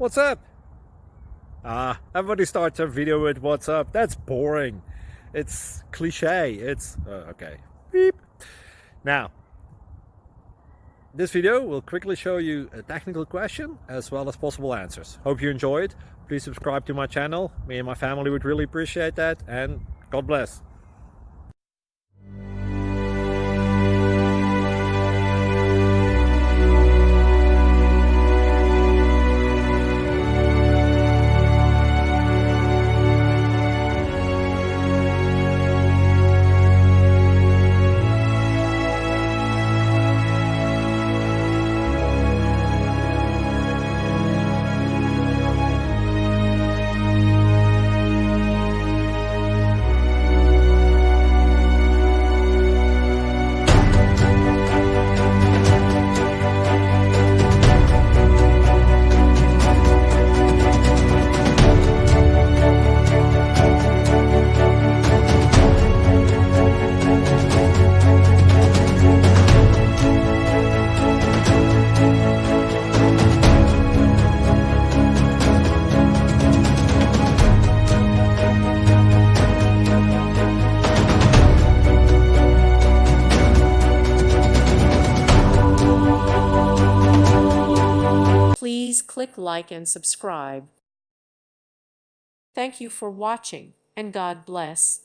What's up? Everybody starts a video with what's up. That's boring. It's cliche. It's okay. Beep. Now, this video will quickly show you a technical question as well as possible answers. Hope you enjoyed. Please subscribe to my channel. Me and my family would really appreciate that, and God bless. Please click like and subscribe. Thank you for watching, and God bless.